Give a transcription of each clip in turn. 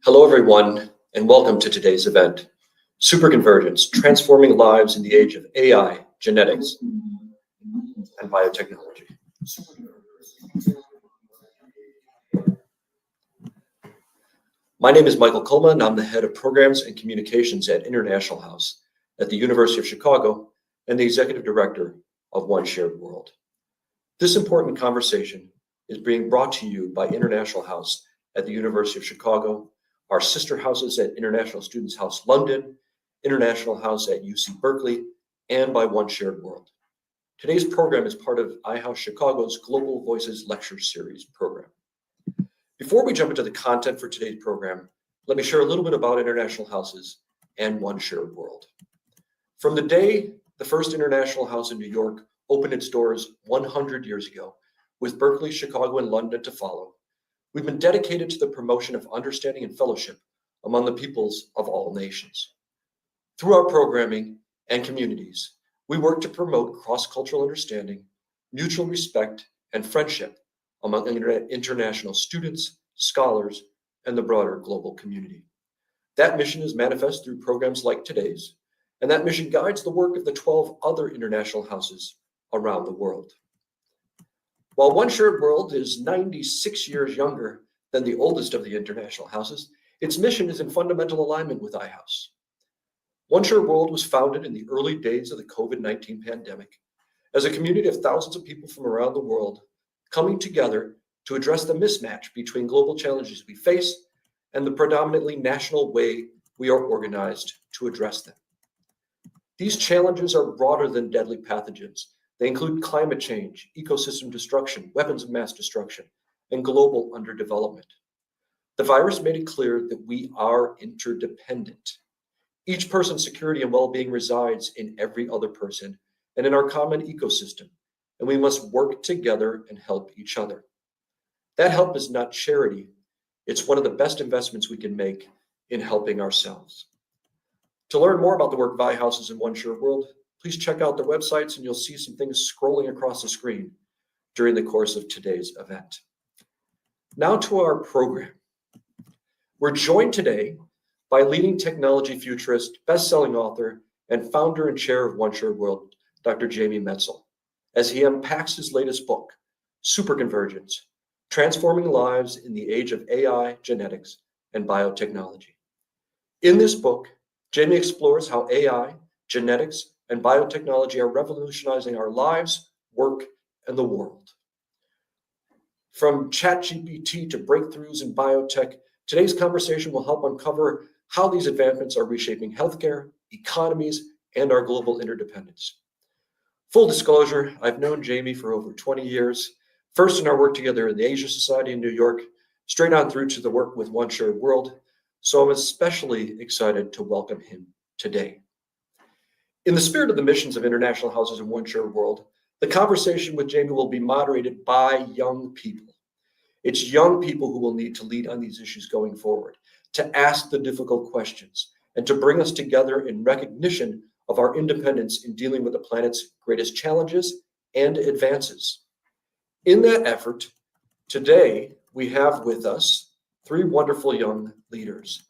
Hello, everyone, and welcome to today's event, Superconvergence, Transforming Lives in the Age of AI, Genetics, and Biotechnology. My name is Michael Kulma, and I'm the Head of Programs and Communications at International House at the University of Chicago and the Executive Director of One Shared World. This important conversation is being brought to you by International House at the University of Chicago, our sister houses at International Students House London, International House at UC Berkeley, and by One Shared World. Today's program is part of iHouse Chicago's Global Voices Lecture Series program. Before we jump into the content for today's program, let me share a little bit about International Houses and One Shared World. From the day the first International House in New York opened its doors 100 years ago, with Berkeley, Chicago, and London to follow, we've been dedicated to the promotion of understanding and fellowship among the peoples of all nations. Through our programming and communities, we work to promote cross-cultural understanding, mutual respect, and friendship among international students, scholars, and the broader global community. That mission is manifest through programs like today's, and that mission guides the work of the 12 other international houses around the world. While One Shared World is 96 years younger than the oldest of the international houses, its mission is in fundamental alignment with iHouse. One Shared World was founded in the early days of the COVID-19 pandemic as a community of thousands of people from around the world coming together to address the mismatch between global challenges we face and the predominantly national way we are organized to address them. These challenges are broader than deadly pathogens. They include climate change, ecosystem destruction, weapons of mass destruction, and global underdevelopment. The virus made it clear that we are interdependent. Each person's security and well-being resides in every other person and in our common ecosystem, and we must work together and help each other. That help is not charity. It's one of the best investments we can make in helping ourselves. To learn more about the work of iHouses in One Shared World, please check out their websites and you'll see some things scrolling across the screen during the course of today's event. Now to our program. We're joined today by leading technology futurist, best-selling author, and founder and chair of One Shared World, Dr. Jamie Metzl, as he unpacks his latest book, Superconvergence, Transforming Lives in the Age of AI, Genetics, and Biotechnology. In this book, Jamie explores how AI, genetics, and biotechnology are revolutionizing our lives, work, and the world. From ChatGPT to breakthroughs in biotech, today's conversation will help uncover how these advancements are reshaping healthcare, economies, and our global interdependence. Full disclosure, I've known Jamie for over 20 years, first in our work together in the Asia Society in New York, straight on through to the work with One Shared World, so I'm especially excited to welcome him today. In the spirit of the missions of International Houses in One Shared World, the conversation with Jamie will be moderated by young people. It's young people who will need to lead on these issues going forward, to ask the difficult questions, and to bring us together in recognition of our independence in dealing with the planet's greatest challenges and advances. In that effort, today we have with us three wonderful young leaders.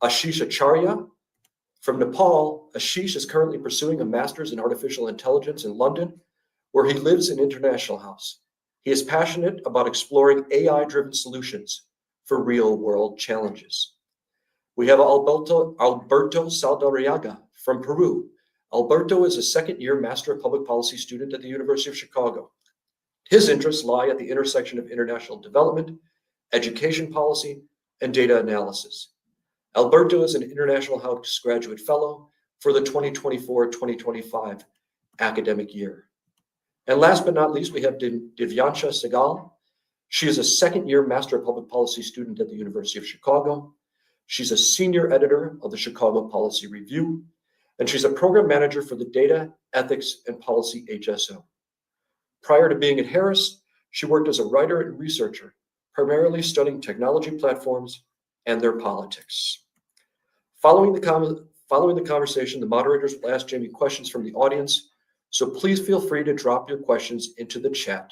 Ashish Acharya. From Nepal, Ashish is currently pursuing a master's in artificial intelligence in London, where he lives in International House. He is passionate about exploring AI-driven solutions for real-world challenges. We have Alberto Saldarriaga from Peru. Alberto is a second-year Master of Public Policy student at the University of Chicago. His interests lie at the intersection of international development, education policy, and data analysis. Alberto is an International House Graduate Fellow for the 2024-2025 academic year. And last but not least, we have Divyansha Segal. She is a second-year Master of Public Policy student at the University of Chicago. She's a senior editor of the Chicago Policy Review, and she's a program manager for the Data, Ethics, and Policy HSO. Prior to being at Harris, she worked as a writer and researcher, primarily studying technology platforms and their politics. Following the conversation, the moderators will ask Jamie questions from the audience, so please feel free to drop your questions into the chat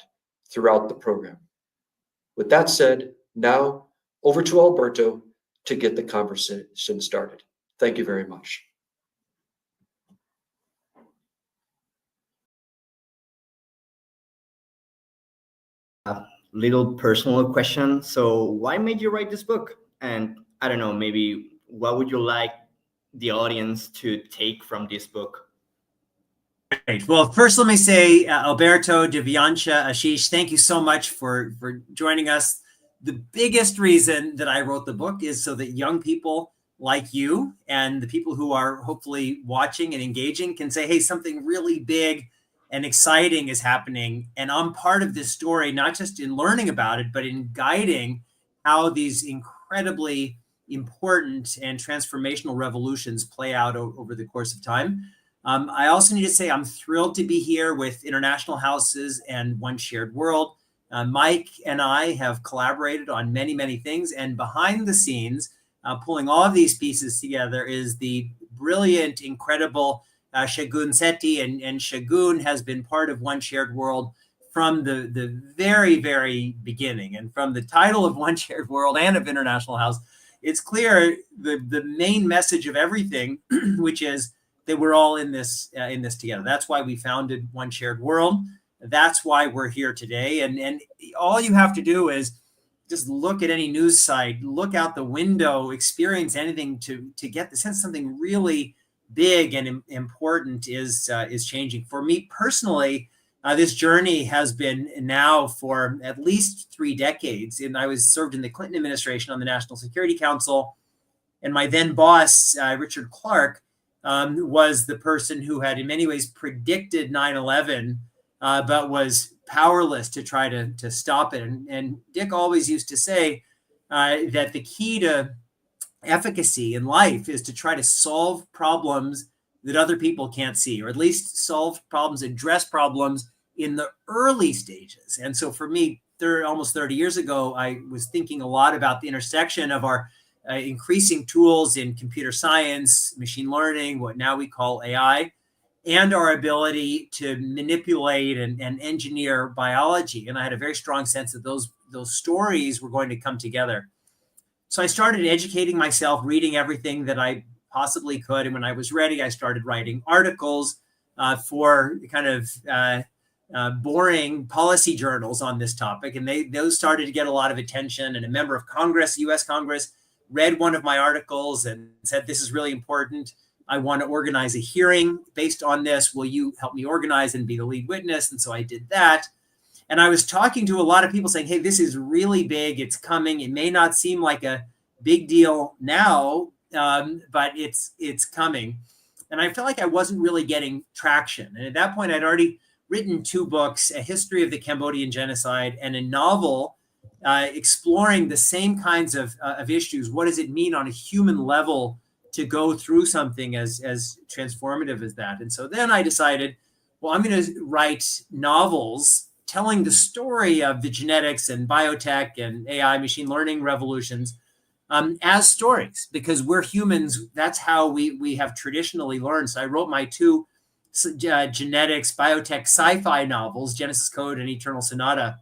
throughout the program. With that said, now Over to Alberto to get the conversation started. Thank you very much. Little personal question. So why made you write this book? And I don't know, maybe what would you like the audience to take from this book? Great. Well, first, let me say, Alberto, Divyansha, Ashish, thank you so much for joining us. The biggest reason that I wrote the book is so that young people like you and the people who are hopefully watching and engaging can say, hey, something really big and exciting is happening. And I'm part of this story, not just in learning about it, but in guiding how these incredibly important and transformational revolutions play out over the course of time. I also need to say I'm thrilled to be here with International Houses and One Shared World. Mike and I have collaborated on many, many things. And behind the scenes, pulling all of these pieces together is the brilliant, incredible Shagun Sethi. And Shagun has been part of One Shared World from the very, very beginning. And from the title of One Shared World and of International House, it's clear the main message of everything, which is that we're all in this together. That's why we founded One Shared World. That's why we're here today. And all you have to do is just look at any news site, look out the window, experience anything to get the sense something really big and important is changing. For me personally, this journey has been now for at least 3 decades. And I was served in the Clinton administration on the National Security Council. And my then boss, Richard Clark, was the person who had in many ways predicted 9/11, but was powerless to try to stop it. And Dick always used to say that the key to efficacy in life is to try to solve problems that other people can't see, or at least solve problems, address problems in the early stages. And so for me, almost 30 years ago, I was thinking a lot about the intersection of our increasing tools in computer science, machine learning, what now we call AI, and our ability to manipulate and engineer biology. And I had a very strong sense that those stories were going to come together. So I started educating myself, reading everything that I possibly could. And when I was ready, I started writing articles for kind of boring policy journals on this topic. And those started to get a lot of attention. And a member of Congress, US Congress, read one of my articles and said, this is really important. I want to organize a hearing based on this. Will you help me organize and be the lead witness? And so I did that. And I was talking to a lot of people saying, hey, this is really big. It's coming. It may not seem like a big deal now, but it's coming. And I felt like I wasn't really getting traction. And at that point, I'd already written 2 books, A History of the Cambodian Genocide and a novel exploring the same kinds of issues. What does it mean on a human level to go through something as transformative as that? And so then I decided, well, I'm going to write novels telling the story of the genetics and biotech and AI machine learning revolutions as stories, because we're humans. That's how we have traditionally learned. So I wrote my 2 genetics, biotech, sci-fi novels, Genesis Code and Eternal Sonata.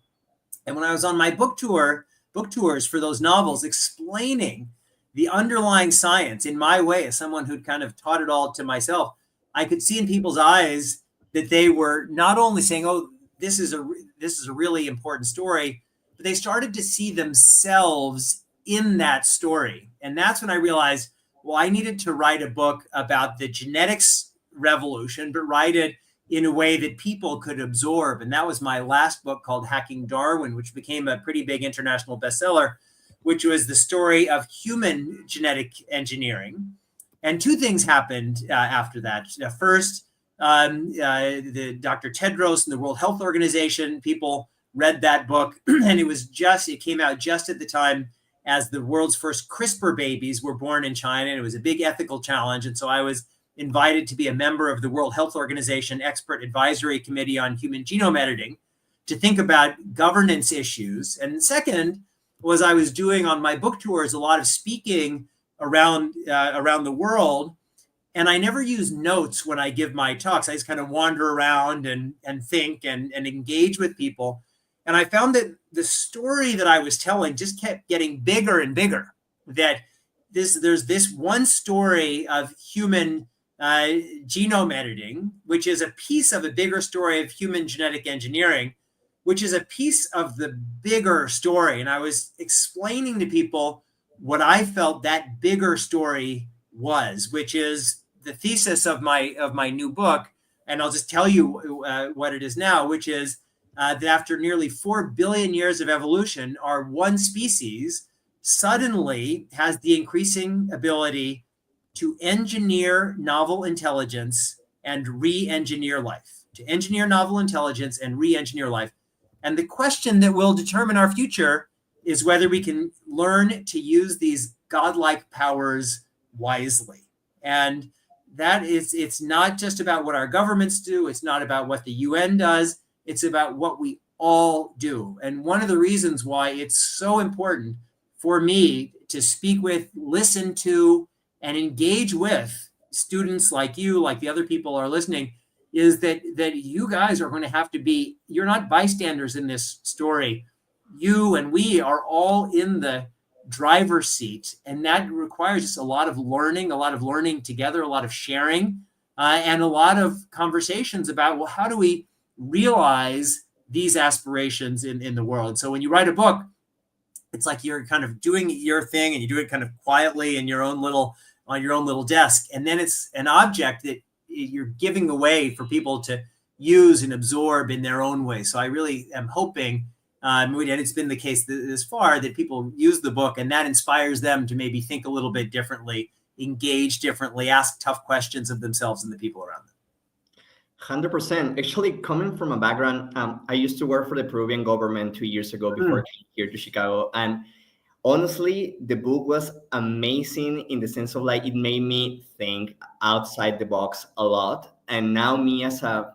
And when I was on my book tours for those novels, explaining the underlying science in my way, as someone who'd kind of taught it all to myself, I could see in people's eyes that they were not only saying, oh, this is a really important story, but they started to see themselves in that story. And that's when I realized, well, I needed to write a book about the genetics revolution, but write it in a way that people could absorb. And that was my last book, called Hacking Darwin, which became a pretty big international bestseller, which was the story of human genetic engineering. And 2 things happened after that. First, the Dr. Tedros and the World Health Organization, people read that book, and it came out just at the time as the world's first CRISPR babies were born in China. And it was a big ethical challenge. And so I was invited to be a member of the World Health Organization Expert Advisory Committee on Human Genome Editing to think about governance issues. And second was I was doing on my book tours a lot of speaking around the world. And I never use notes when I give my talks. I just kind of wander around and think and engage with people. And I found that the story that I was telling just kept getting bigger and bigger. That there's this one story of human genome editing, which is a piece of a bigger story of human genetic engineering, which is a piece of the bigger story. And I was explaining to people what I felt that bigger story was, which is the thesis of my new book. And I'll just tell you what it is now, which is that after nearly 4 billion years of evolution, our one species suddenly has the increasing ability to engineer novel intelligence and re-engineer life, to engineer novel intelligence and re-engineer life. And the question that will determine our future is whether we can learn to use these godlike powers wisely. And that is, it's not just about what our governments do. It's not about what the UN does. It's about what we all do. And one of the reasons why it's so important for me to speak with, listen to, and engage with students like you, like the other people are listening, is that you guys are going to have to be, you're not bystanders in this story. You and we are all in the driver's seat, and that requires just a lot of learning together, a lot of sharing, and a lot of conversations about, well, how do we realize these aspirations in the world? So when you write a book, it's like you're kind of doing your thing, and you do it kind of quietly in your own little on your own little desk, and then it's an object that you're giving away for people to use and absorb in their own way. So I really am hoping, and it's been the case this far, that people use the book and that inspires them to maybe think a little bit differently, engage differently, ask tough questions of themselves and the people around them. 100%. Actually, coming from a background, I used to work for the Peruvian government 2 years ago before I came here to Chicago. And honestly, the book was amazing in the sense of like, it made me think outside the box a lot. And now me as a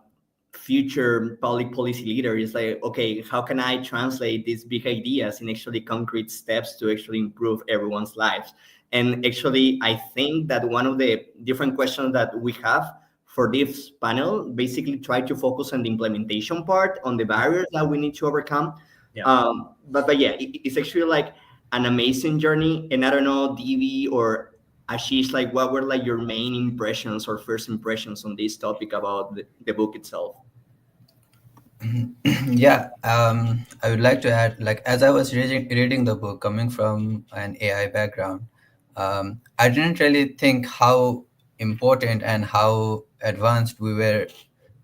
future public policy leader is like, okay, how can I translate these big ideas in actually concrete steps to actually improve everyone's lives? And actually, I think that one of the different questions that we have for this panel basically try to focus on the implementation part, on the barriers that we need to overcome. Yeah. But yeah, it's actually like an amazing journey. And I don't know, Divi or Ashish, like what were like your main impressions or first impressions on this topic about the book itself? Yeah, I would like to add, like, as I was reading the book, coming from an AI background, I didn't really think how important and how advanced we were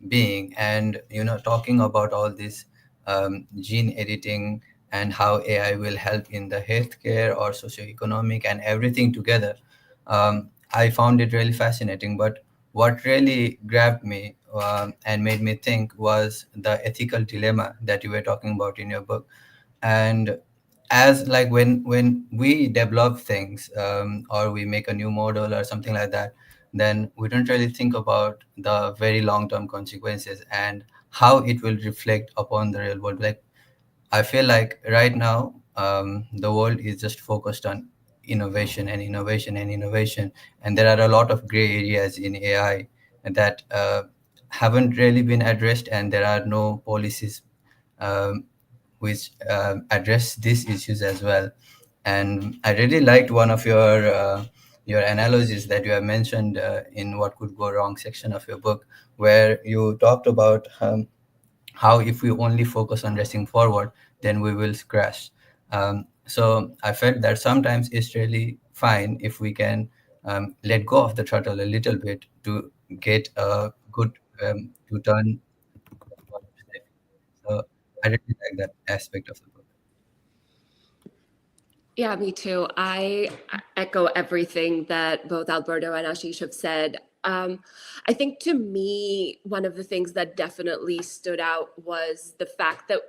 being, and talking about all this gene editing and how AI will help in the healthcare or socioeconomic and everything together. I found it really fascinating, but what really grabbed me and made me think was the ethical dilemma that you were talking about in your book. And as like when we develop things or we make a new model or something like that, then we don't really think about the very long-term consequences and how it will reflect upon the real world. Like, I feel like right now the world is just focused on innovation and innovation and innovation, and there are a lot of gray areas in AI that haven't really been addressed, and there are no policies um, which address these issues as well. And I really liked one of your analogies that you have mentioned in What Could Go Wrong section of your book, where you talked about how if we only focus on racing forward, then we will crash. So I felt that sometimes it's really fine if we can let go of the throttle a little bit to get a good to turn. So I really like that aspect of the book. Yeah, me too. I echo everything that both Alberto and Ashish have said. I think to me, one of the things that definitely stood out was the fact that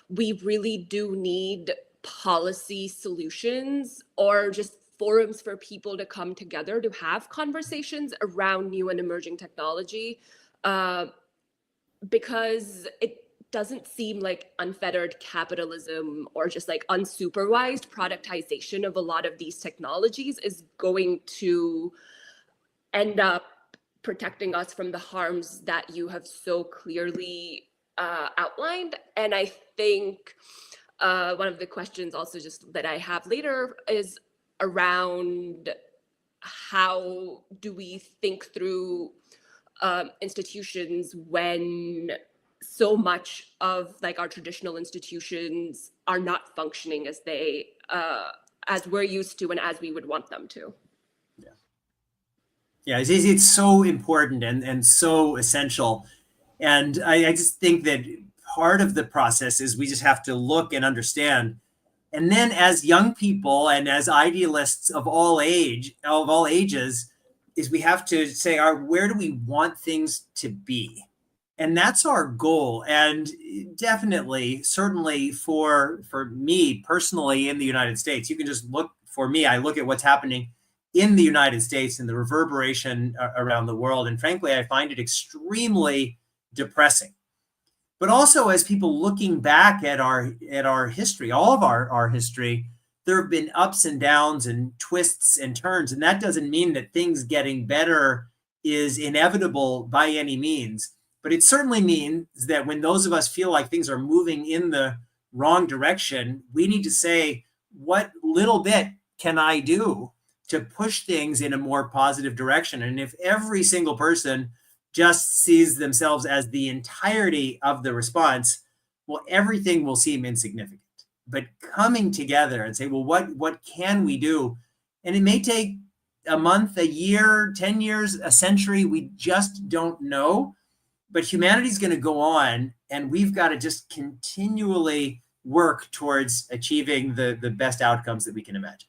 we really do need policy solutions or just forums for people to come together to have conversations around new and emerging technology, because it doesn't seem like unfettered capitalism or just like unsupervised productization of a lot of these technologies is going to end up protecting us from the harms that you have so clearly outlined. And I think one of the questions also just that I have later is around how do we think through institutions when so much of like our traditional institutions are not functioning as they as we're used to and as we would want them to. Yeah, it's so important and so essential. And I just think that part of the process is we just have to look and understand. And then as young people and as idealists of all ages, is we have to say, where do we want things to be? And that's our goal. And definitely, certainly for me personally in the United States, you can just look for me. I look at what's happening in the United States and the reverberation around the world. And frankly, I find it extremely depressing. But also as people looking back at our history, all of our history, there have been ups and downs and twists and turns. And that doesn't mean that things getting better is inevitable by any means. But it certainly means that when those of us feel like things are moving in the wrong direction, we need to say, what little bit can I do to push things in a more positive direction? And if every single person just sees themselves as the entirety of the response, well, everything will seem insignificant. But coming together and say, well, what can we do? And it may take a month, a year, 10 years, a century. We just don't know. But humanity's going to go on, and we've got to just continually work towards achieving the best outcomes that we can imagine.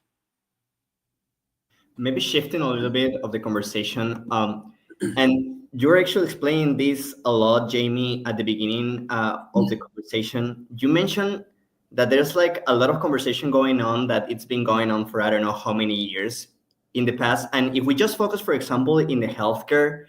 Maybe shifting a little bit of the conversation, and you're actually explaining this a lot, Jamie, at the beginning of the conversation. You mentioned that there's like a lot of conversation going on, that it's been going on for I don't know how many years in the past. And if we just focus, for example, in the healthcare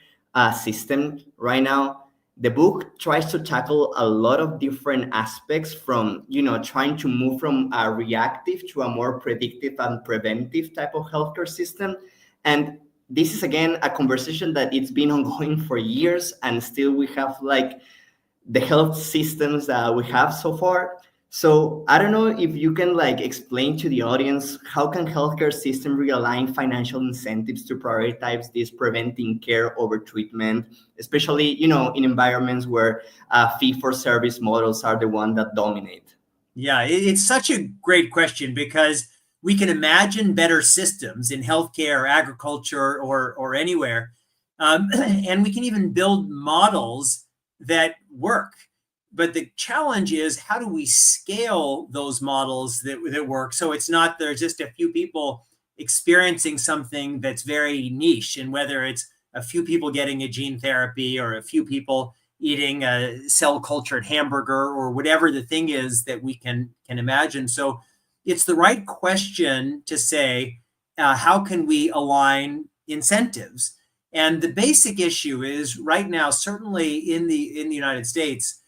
system right now, the book tries to tackle a lot of different aspects, from, trying to move from a reactive to a more predictive and preventive type of healthcare system. And this is, again, a conversation that it's been ongoing for years, and still we have like the health systems that we have so far. So I don't know if you can like explain to the audience, how can healthcare system realign financial incentives to prioritize this preventing care over treatment, especially, in environments where fee-for-service models are the one that dominate? Yeah, it's such a great question, because we can imagine better systems in healthcare or agriculture or anywhere. And we can even build models that work. But the challenge is, how do we scale those models that work? So it's not there's just a few people experiencing something that's very niche, and whether it's a few people getting a gene therapy or a few people eating a cell cultured hamburger or whatever the thing is that we can imagine. So it's the right question to say, how can we align incentives? And the basic issue is right now, certainly in the United States,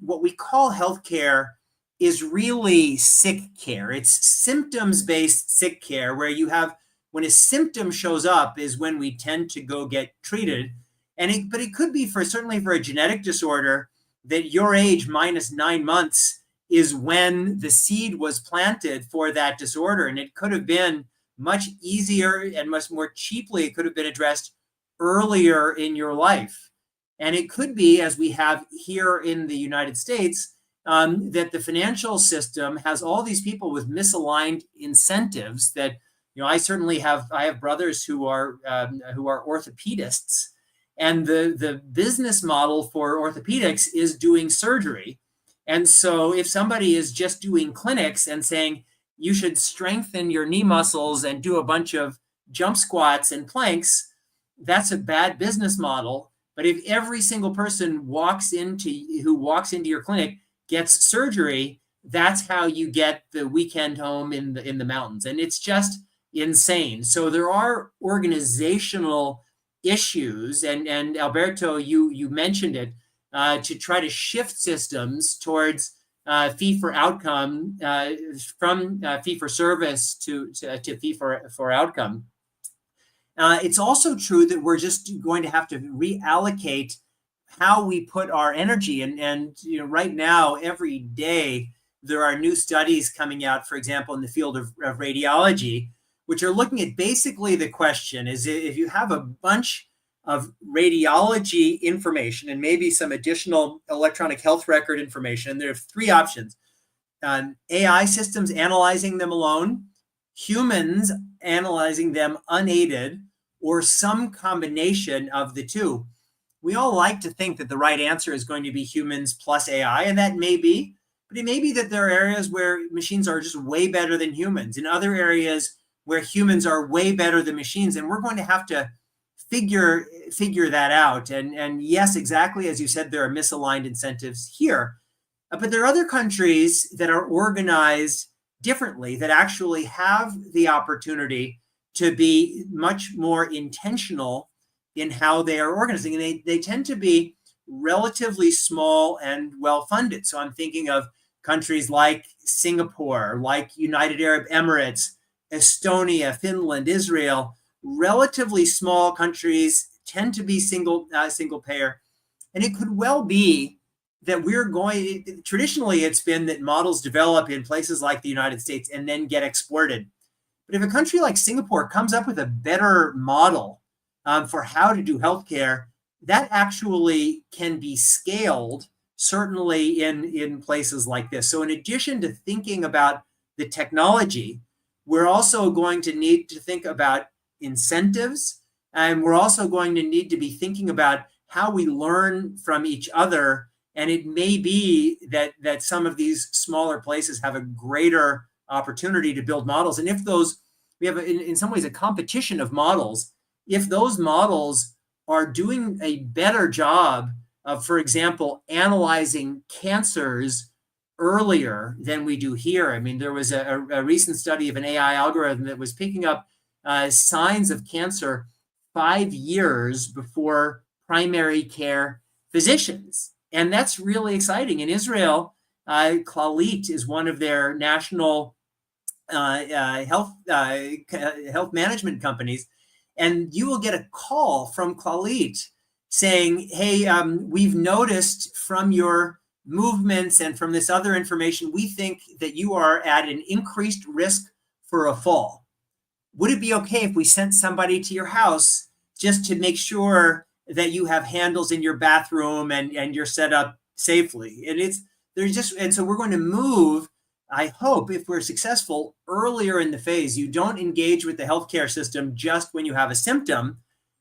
what we call healthcare is really sick care. It's symptoms-based sick care, where you have, when a symptom shows up is when we tend to go get treated. But it could be certainly for a genetic disorder that your age minus 9 months is when the seed was planted for that disorder. And it could have been much easier and much more cheaply. It could have been addressed earlier in your life. And it could be, as we have here in the United States, that the financial system has all these people with misaligned incentives. That, I certainly have brothers who are orthopedists, and the business model for orthopedics is doing surgery. And so if somebody is just doing clinics and saying you should strengthen your knee muscles and do a bunch of jump squats and planks, that's a bad business model. But if every single person who walks into your clinic gets surgery, that's how you get the weekend home in the mountains. And it's just insane. So there are organizational issues, and Alberto, you mentioned it, to try to shift systems towards fee for outcome, from fee for service to fee for outcome. It's also true that we're just going to have to reallocate how we put our energy. And right now, every day, there are new studies coming out, for example, in the field of radiology, which are looking at basically the question is, if you have a bunch of radiology information and maybe some additional electronic health record information, and there are three options. AI systems analyzing them alone, humans analyzing them unaided, or some combination of the two. We all like to think that the right answer is going to be humans plus AI, and that may be, but it may be that there are areas where machines are just way better than humans, in other areas where humans are way better than machines, and we're going to have to figure that out. And yes, exactly as you said, there are misaligned incentives here. But there are other countries that are organized differently, that actually have the opportunity to be much more intentional in how they are organizing. And they tend to be relatively small and well-funded. So I'm thinking of countries like Singapore, like United Arab Emirates, Estonia, Finland, Israel, relatively small countries, tend to be single payer. And it could well be that traditionally it's been that models develop in places like the United States and then get exported. But if a country like Singapore comes up with a better model for how to do healthcare, that actually can be scaled, certainly in places like this. So in addition to thinking about the technology, we're also going to need to think about incentives, and we're also going to need to be thinking about how we learn from each other. And it may be that some of these smaller places have a greater opportunity to build models. And if we have in some ways a competition of models, if those models are doing a better job of, for example, analyzing cancers earlier than we do here. I mean, there was a recent study of an AI algorithm that was picking up signs of cancer 5 years before primary care physicians. And that's really exciting. In Israel, Clalit is one of their national health management companies. And you will get a call from Clalit saying, hey, we've noticed from your movements and from this other information, we think that you are at an increased risk for a fall. Would it be okay if we sent somebody to your house just to make sure that you have handles in your bathroom and you're set up safely? And so we're going to move, I hope, if we're successful, earlier in the phase. You don't engage with the healthcare system just when you have a symptom,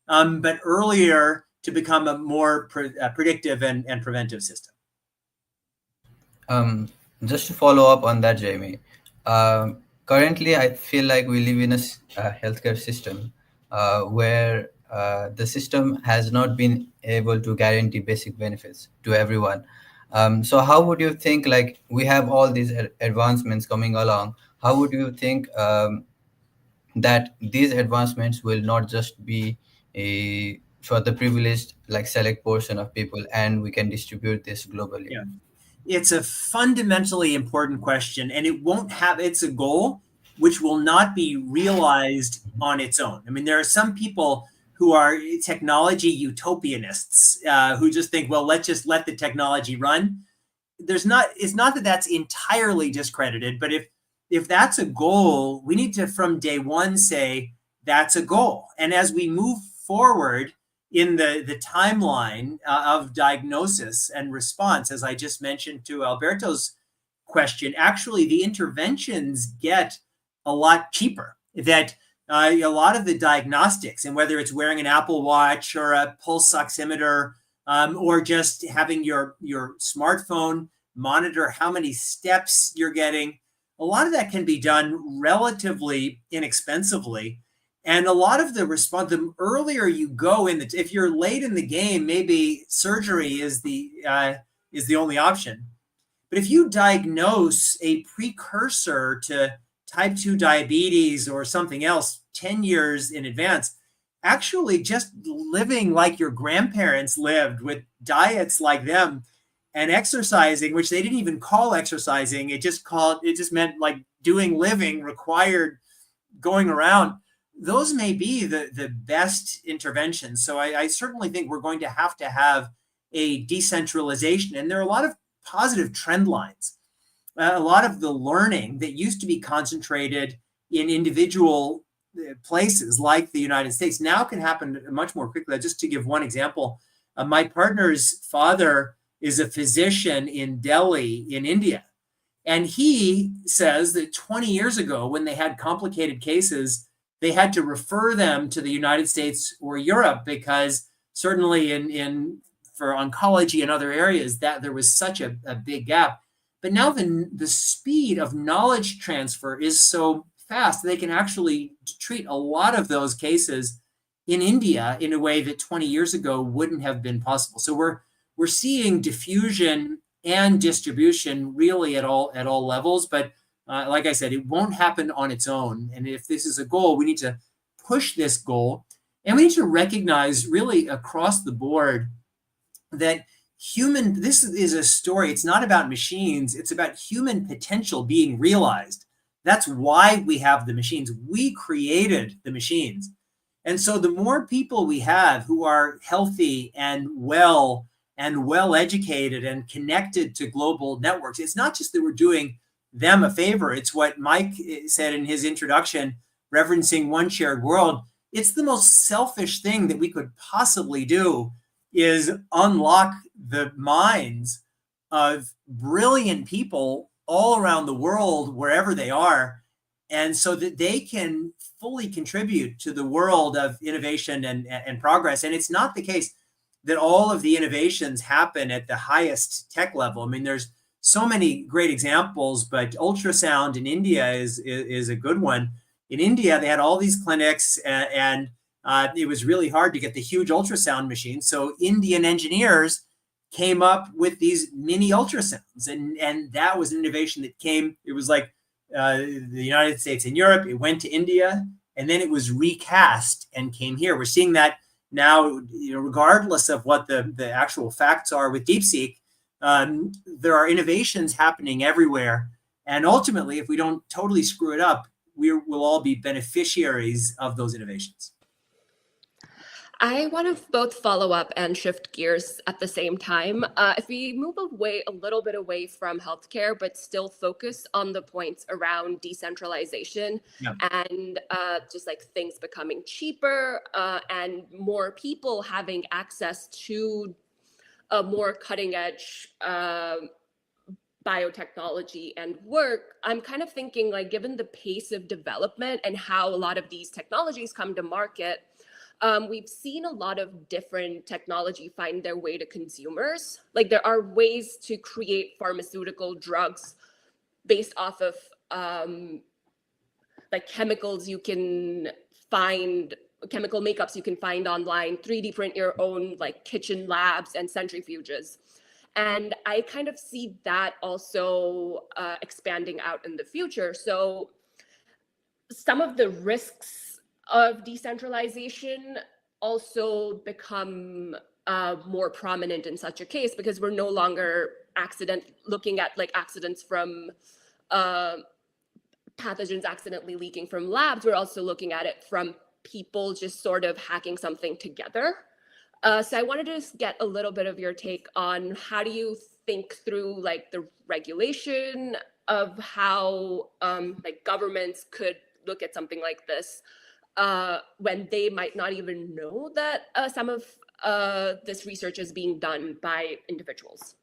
but earlier to become a more predictive and preventive system. Just to follow up on that, Jamie, currently I feel like we live in a healthcare system where the system has not been able to guarantee basic benefits to everyone. So how would you think, like, we have all these advancements coming along, how would you think that these advancements will not just be for the privileged, like, select portion of people, and we can distribute this globally? Yeah. It's a fundamentally important question, and it's a goal which will not be realized on its own. I mean, there are some people who are technology utopianists who just think, well, let's just let the technology run. It's not that that's entirely discredited, but if that's a goal, we need to from day one say that's a goal. And as we move forward in the timeline of diagnosis and response, as I just mentioned to Alberto's question, actually the interventions get a lot cheaper. That a lot of the diagnostics, and whether it's wearing an Apple Watch or a pulse oximeter, or just having your smartphone monitor how many steps you're getting, a lot of that can be done relatively inexpensively. And a lot of the response, the earlier you go if you're late in the game, maybe surgery is the only option. But if you diagnose a precursor to type 2 diabetes or something else 10 years in advance, actually just living like your grandparents lived with diets like them and exercising, which they didn't even call exercising, it just meant like living required going around. Those may be the best interventions. So I certainly think we're going to have a decentralization. And there are a lot of positive trend lines. A lot of the learning that used to be concentrated in individual places like the United States now can happen much more quickly. Just to give one example, my partner's father is a physician in Delhi in India. And he says that 20 years ago, when they had complicated cases, they had to refer them to the United States or Europe because certainly for oncology and other areas that there was such a big gap. But now the speed of knowledge transfer is so fast, they can actually treat a lot of those cases in India in a way that 20 years ago wouldn't have been possible. So we're seeing diffusion and distribution really at all levels. But like I said, it won't happen on its own. And if this is a goal, we need to push this goal. And we need to recognize really across the board that this is a story. It's not about machines. It's about human potential being realized. That's why we have the machines. We created the machines. And so the more people we have who are healthy and well-educated and connected to global networks, it's not just that we're doing them a favor. It's what Mike said in his introduction, referencing One Shared World. It's the most selfish thing that we could possibly do is unlock the minds of brilliant people all around the world, wherever they are, and so that they can fully contribute to the world of innovation and progress. And it's not the case that all of the innovations happen at the highest tech level. I mean, there's so many great examples, but ultrasound in India is a good one. In India, they had all these clinics and it was really hard to get the huge ultrasound machines. So Indian engineers came up with these mini ultrasounds, and that was an innovation that came. It was like the United States and Europe. It went to India, and then it was recast and came here. We're seeing that now, regardless of what the actual facts are with DeepSeek, there are innovations happening everywhere. And ultimately, if we don't totally screw it up, we'll all be beneficiaries of those innovations. I want to both follow up and shift gears at the same time. If we move a little bit away from healthcare, but still focus on the points around decentralization and just like things becoming cheaper and more people having access to a more cutting edge biotechnology and work, I'm kind of thinking like, given the pace of development and how a lot of these technologies come to market, we've seen a lot of different technology find their way to consumers. Like there are ways to create pharmaceutical drugs based off of like chemicals you can find, chemical makeups you can find online, 3D print your own like kitchen labs and centrifuges. And I kind of see that also expanding out in the future. So some of the risks of decentralization also become more prominent in such a case, because we're no longer looking at like accidents from pathogens accidentally leaking from labs. We're also looking at it from people just sort of hacking something together. So I wanted to just get a little bit of your take on how do you think through like the regulation of how like governments could look at something like this when they might not even know that some of this research is being done by individuals?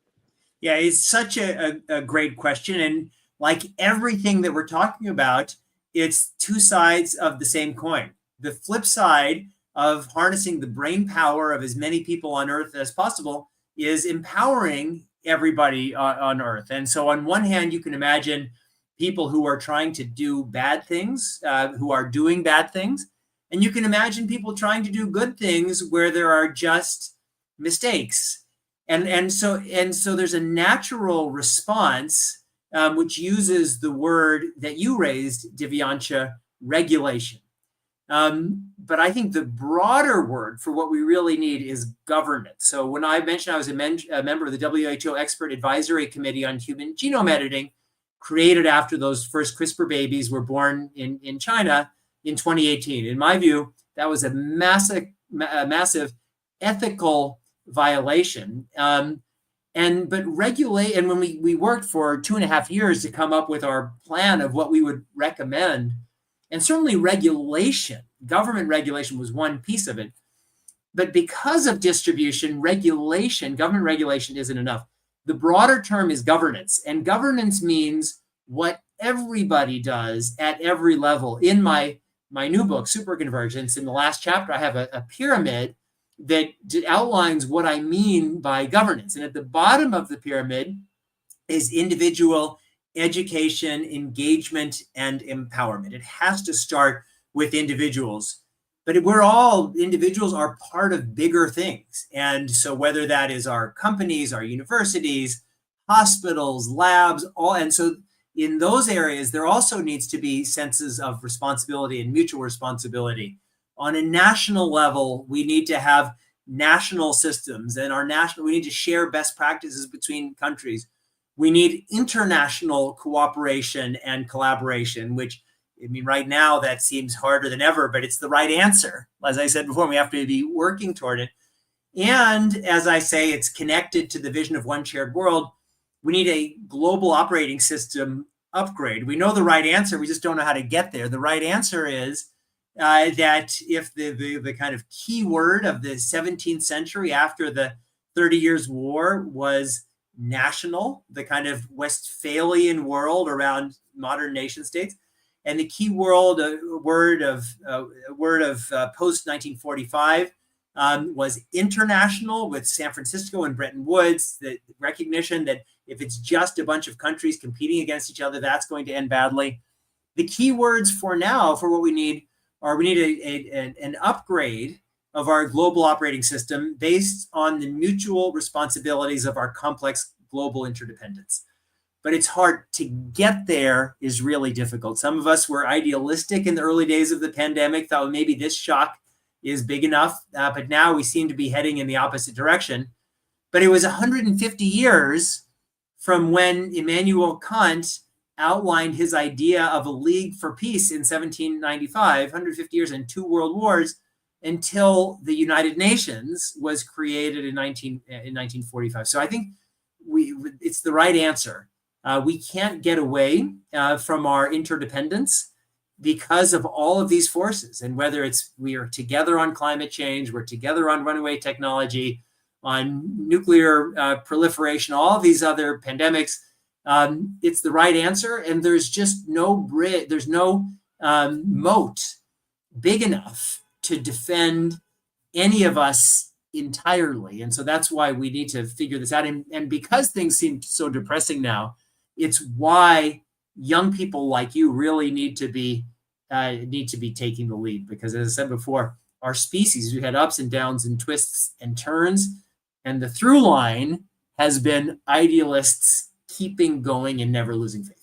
Yeah, it's such a great question. And like everything that we're talking about, it's two sides of the same coin. The flip side of harnessing the brain power of as many people on Earth as possible is empowering everybody on Earth. And so on one hand, you can imagine people who are trying to do bad things, who are doing bad things. And you can imagine people trying to do good things where there are just mistakes. And so there's a natural response, which uses the word that you raised, Divyansha, regulation. But I think the broader word for what we really need is government. So when I mentioned I was a member of the WHO Expert Advisory Committee on Human Genome Editing, created after those first CRISPR babies were born in China in 2018. In my view, that was a massive ethical violation. But regulate, and when we worked for 2.5 years to come up with our plan of what we would recommend, and certainly regulation, government regulation was one piece of it. But because of distribution, government regulation isn't enough. The broader term is governance, and governance means what everybody does at every level. In my new book, Superconvergence, in the last chapter, I have a pyramid that outlines what I mean by governance. And at the bottom of the pyramid is individual education, engagement, and empowerment. It has to start with individuals. But individuals are part of bigger things. And so whether that is our companies, our universities, hospitals, labs, and so in those areas, there also needs to be senses of responsibility and mutual responsibility. On a national level, we need to have national systems, and we need to share best practices between countries. We need international cooperation and collaboration, which, I mean, right now that seems harder than ever, but it's the right answer. As I said before, we have to be working toward it. And as I say, it's connected to the vision of one shared world. We need a global operating system upgrade. We know the right answer. We just don't know how to get there. The right answer is that if the kind of key word of the 17th century after the 30 Years' War was national, the kind of Westphalian world around modern nation states, and the key word of post 1945 was international, with San Francisco and Bretton Woods, the recognition that if it's just a bunch of countries competing against each other, that's going to end badly. The key words for now, for what we need an upgrade of our global operating system based on the mutual responsibilities of our complex global interdependence. But it's hard to get there, is really difficult. Some of us were idealistic in the early days of the pandemic, thought maybe this shock is big enough, but now we seem to be heading in the opposite direction. But it was 150 years from when Immanuel Kant outlined his idea of a League for Peace in 1795, 150 years and 2 world wars, until the United Nations was created in 1945. So I think it's the right answer. We can't get away from our interdependence because of all of these forces. And whether it's we are together on climate change, we're together on runaway technology, on nuclear proliferation, all of these other pandemics, it's the right answer. And there's just no moat big enough to defend any of us entirely. And so that's why we need to figure this out. And because things seem so depressing now, it's why young people like you really need to be taking the lead. Because as I said before, our species, we had ups and downs and twists and turns. And the through line has been idealists keeping going and never losing faith.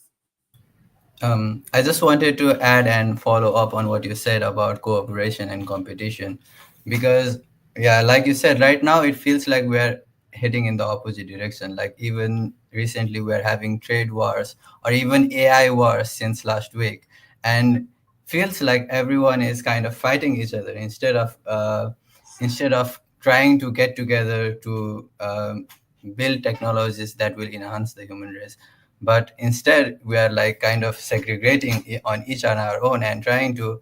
I just wanted to add and follow up on what you said about cooperation and competition, because like you said, right now it feels like we're heading in the opposite direction. Like even recently we're having trade wars or even AI wars since last week, and feels like everyone is kind of fighting each other instead of trying to get together to build technologies that will enhance the human race. But instead, we are like kind of segregating on each on our own and trying to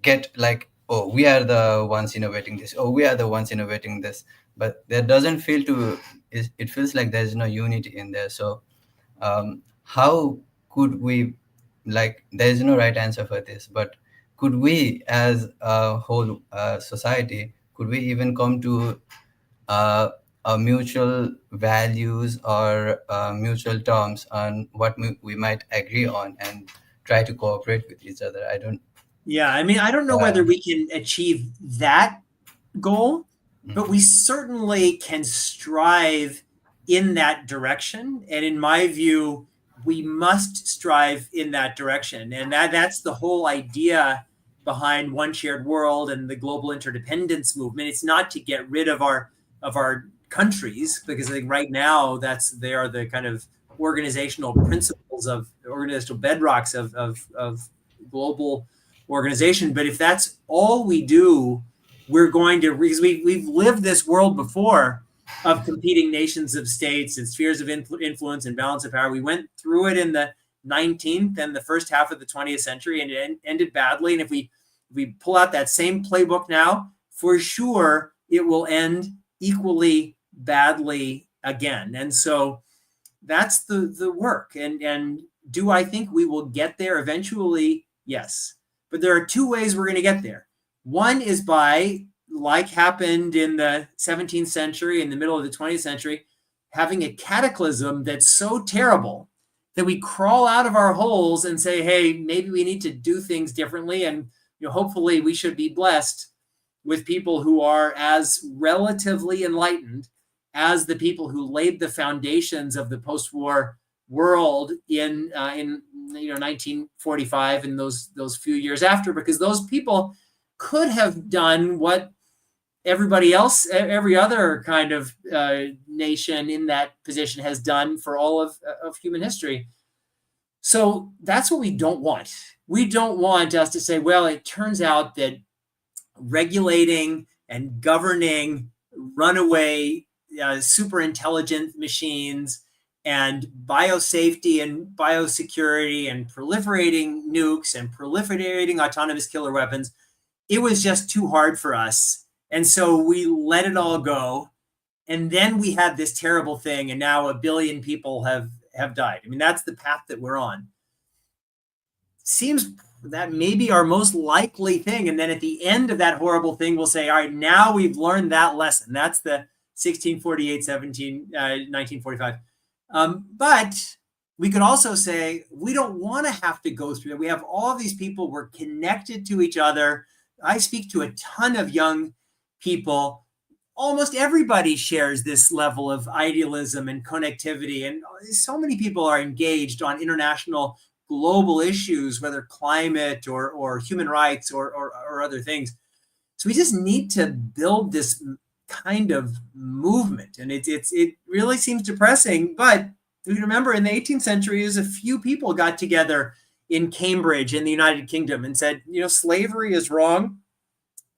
get like, oh, we are the ones innovating this. Oh, we are the ones innovating this. But there doesn't feel to, it feels like there's no unity in there. So how could we, like, there's no right answer for this, but could we as a whole society, could we even come to mutual values or mutual terms on what we might agree on and try to cooperate with each other? I don't know whether we can achieve that goal, but we certainly can strive in that direction. And in my view, we must strive in that direction. And that's the whole idea behind One Shared World and the global interdependence movement. It's not to get rid of our countries, because I think right now they are the kind of organizational principles organizational bedrocks of global organization. But if that's all we do, we're going to, because we've lived this world before of competing nations of states and spheres of influence and balance of power. We went through it in the 19th and the first half of the 20th century, and it ended badly. And if we pull out that same playbook now, for sure it will end equally badly again. And so that's the work. And do I think we will get there eventually? Yes. But there are two ways we're going to get there. One is by, like happened in the 17th century, in the middle of the 20th century, having a cataclysm that's so terrible that we crawl out of our holes and say, hey, maybe we need to do things differently. And hopefully we should be blessed with people who are as relatively enlightened as the people who laid the foundations of the post-war world in 1945 and those few years after, because those people could have done what everybody else, every other kind of nation in that position has done for all of human history. So that's what we don't want. We don't want us to say, well, it turns out that regulating and governing runaway super intelligent machines and biosafety and biosecurity and proliferating nukes and proliferating autonomous killer weapons, it was just too hard for us. And so we let it all go. And then we had this terrible thing, and now 1 billion people have died. I mean, that's the path that we're on. Seems that may be our most likely thing. And then at the end of that horrible thing, we'll say, all right, now we've learned that lesson. That's the 1945. But we could also say, we don't want to have to go through that. We have all of these people. We're connected to each other. I speak to a ton of young people. Almost everybody shares this level of idealism and connectivity. And so many people are engaged on international global issues, whether climate or human rights or other things. So we just need to build this kind of movement. And it really seems depressing, but we remember in the 18th century, a few people got together in Cambridge in the United Kingdom and said, slavery is wrong.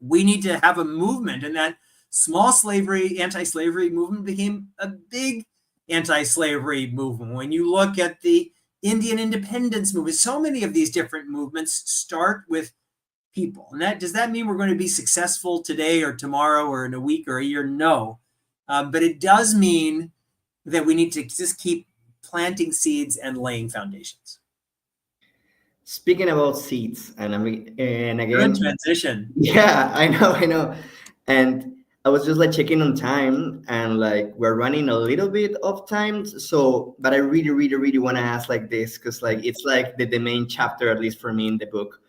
We need to have a movement. And that small anti-slavery movement became a big anti-slavery movement. When you look at the Indian independence movement, so many of these different movements start with people. And does that mean we're going to be successful today or tomorrow or in a week or a year? No. But it does mean that we need to just keep planting seeds and laying foundations. Speaking about seeds, and again, good transition. Yeah, I know. And I was just checking on time, and we're running a little bit of time. So, but I really, really, really want to ask this, because it's the main chapter, at least for me, in the book.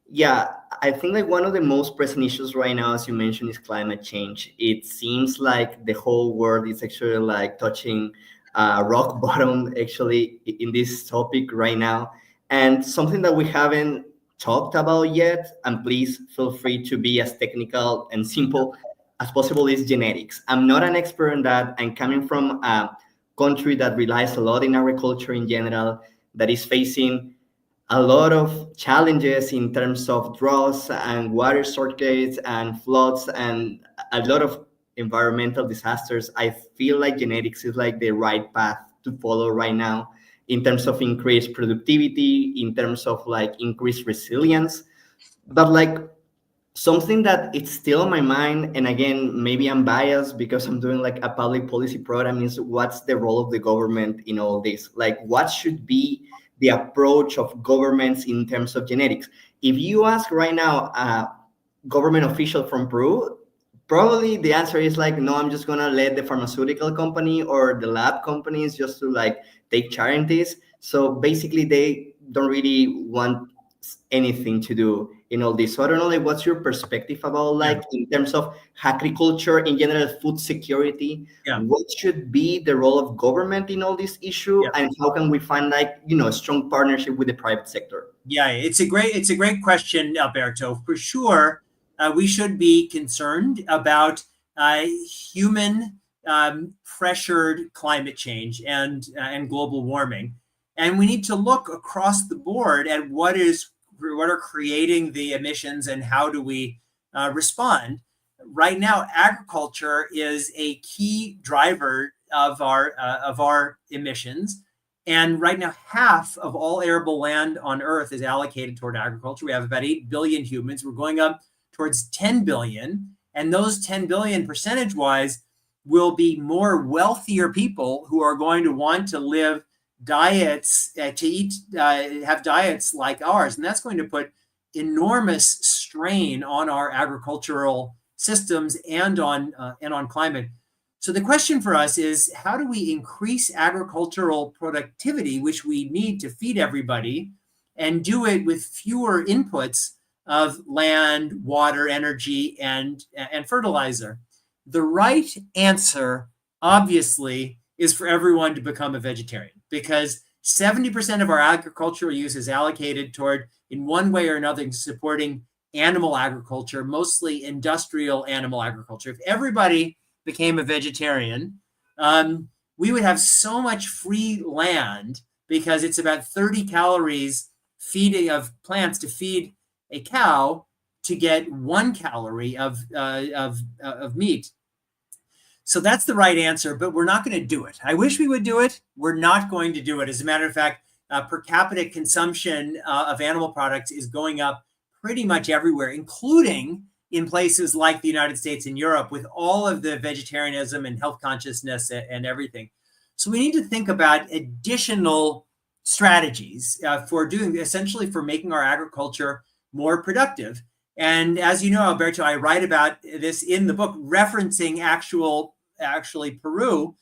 Yeah, I think one of the most pressing issues right now, as you mentioned, is climate change. It seems like the whole world is actually touching rock bottom actually in this topic right now. And something that we haven't talked about yet, and please feel free to be as technical and simple as possible, is genetics. I'm not an expert in that. I'm coming from a country that relies a lot in agriculture in general, that is facing a lot of challenges in terms of droughts and water shortages and floods and a lot of environmental disasters. I feel like genetics is the right path to follow right now, in terms of increased productivity, in terms of increased resilience. But something that it's still on my mind, and again, maybe I'm biased because I'm doing a public policy program, is what's the role of the government in all this? What should be the approach of governments in terms of genetics? If you ask right now a government official from Peru, probably the answer is no, I'm just gonna let the pharmaceutical company or the lab companies just to take charge in this. So basically they don't really want anything to do in all this. So I don't know what's your perspective about in terms of agriculture in general, food security. What should be the role of government in all this issue, and how can we find a strong partnership with the private sector? Yeah, it's a great question, Alberto. For sure, we should be concerned about human pressured climate change and global warming, and we need to look across the board at what are creating the emissions and how do we respond. Right now, agriculture is a key driver of our emissions. And right now, half of all arable land on Earth is allocated toward agriculture. We have about 8 billion humans. We're going up towards 10 billion. And those 10 billion percentage-wise will be more wealthier people who are going to want to live diets, have diets like ours. And that's going to put enormous strain on our agricultural systems and on climate. So the question for us is, how do we increase agricultural productivity, which we need to feed everybody, and do it with fewer inputs of land, water, energy, and fertilizer? The right answer, obviously, is for everyone to become a vegetarian, because 70% of our agricultural use is allocated toward, in one way or another, supporting animal agriculture, mostly industrial animal agriculture. If everybody became a vegetarian, we would have so much free land, because it's about 30 calories feeding of plants to feed a cow to get 1 calorie of meat. So that's the right answer, but we're not going to do it. I wish we would do it. We're not going to do it. As a matter of fact, per capita consumption of animal products is going up pretty much everywhere, including in places like the United States and Europe, with all of the vegetarianism and health consciousness and everything. So we need to think about additional strategies for doing, essentially for making our agriculture more productive. And as you know, Alberto, I write about this in the book, referencing actually Peru.